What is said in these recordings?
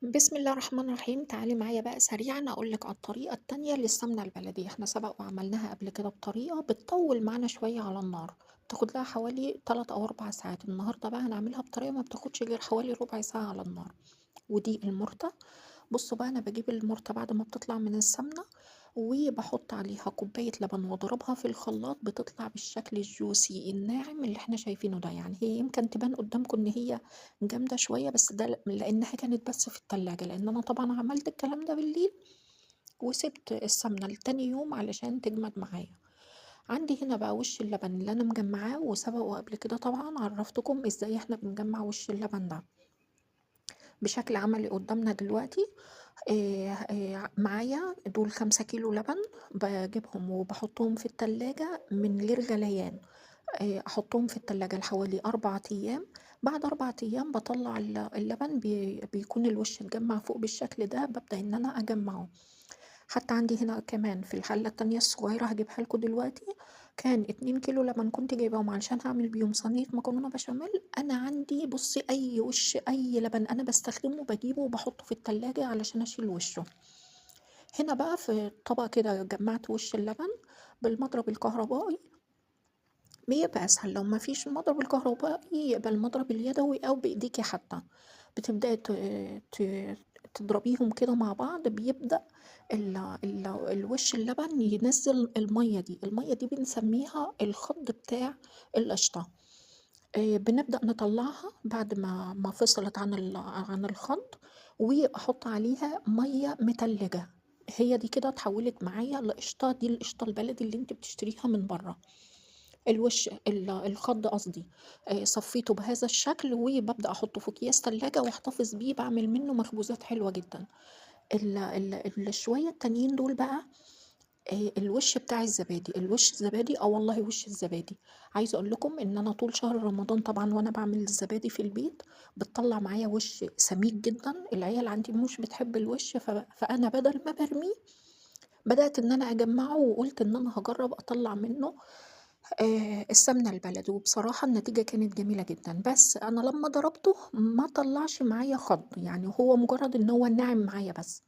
بسم الله الرحمن الرحيم. تعالي معايا بقى سريعا اقول لك على الطريقه التانية للسمنه البلدي. احنا سبق وعملناها قبل كده بطريقه بتطول معانا شويه على النار، بتاخد لها حوالي 3 او 4 ساعات. النهارده بقى هنعملها بطريقه ما بتاخدش غير حوالي ربع ساعه على النار. ودي المرتة. بصوا بقى، انا بجيب المرتة بعد ما بتطلع من السمنة وبحط عليها كوباية لبن واضربها في الخلاط، بتطلع بالشكل الجوسي الناعم اللي احنا شايفينه ده. يعني هي يمكن تبان قدامكم ان هي جامدة شوية، بس ده لانها كانت بس في التلاجة، لان انا طبعا عملت الكلام ده بالليل وسبت السمنة لتاني يوم علشان تجمد معايا. عندي هنا بقى وش اللبن اللي انا مجمعاه، وسبقه قبل كده طبعا عرفتكم ازاي احنا بنجمع وش اللبن ده بشكل عملي قدامنا دلوقتي. معايا دول 5 كيلو لبن، بجيبهم وبحطهم في التلاجة من غير غليان. احطهم في التلاجة لحوالي 4 ايام. بعد 4 ايام بطلع اللبن، بيكون الوش اتجمع فوق بالشكل ده، ببدأ ان انا اجمعه. حتى عندي هنا كمان في الحلة التانية الصغيرة هجيبها لكم دلوقتي، كان 2 كيلو لبن كنت جايباهم علشان هعمل بيهم صينية مكرونة بشاميل. أنا عندي بصي أي وش أي لبن أنا بستخدمه بجيبه وبحطه في التلاجة علشان أشيل وشه. هنا بقى في طبق كده جمعت وش اللبن بالمضرب الكهربائي. بيبقى أسهل لو مفيش المضرب الكهربائي، يبقى المضرب اليدوي أو بإيديكي حتى. بتبدأي تضربيهم كده مع بعض، بيبدأ الوش اللبن ينزل المية دي. المية دي بنسميها الخض بتاع القشطة. بنبدأ نطلعها بعد ما فصلت عن الخض، وأحط عليها مية متلجة. هي دي كده اتحولت معايا لقشطة، دي القشطة البلدي اللي انت بتشتريها من بره. الوش الخض قصدي. صفيته بهذا الشكل وببدأ أحطه في أكياس تلاجة واحتفظ بيه، بعمل منه مخبوزات حلوة جدا. الشوية التانيين دول بقى، الوش بتاع الزبادي، الوش الزبادي والله وش الزبادي. عايزة اقول لكم ان انا طول شهر رمضان طبعا وانا بعمل الزبادي في البيت بتطلع معايا وش سميك جدا. العيال عندي مش بتحب الوش، فانا بدل ما برميه بدأت ان انا اجمعه، وقلت ان انا هجرب اطلع منه السمنة البلدي. وبصراحة النتيجة كانت جميلة جدا، بس أنا لما ضربته ما طلعش معايا خض، يعني هو مجرد إن هو ناعم معايا بس.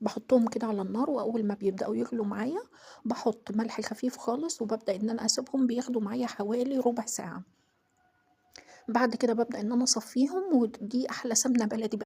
بحطهم كده على النار، وأول ما بيبدأوا يغلوا معايا بحط ملح خفيف خالص، وببدأ إن أنا أسيبهم بياخدوا معايا حوالي ربع ساعة. بعد كده ببدأ إن أنا أصفيهم، ودي أحلى سمنة بلدي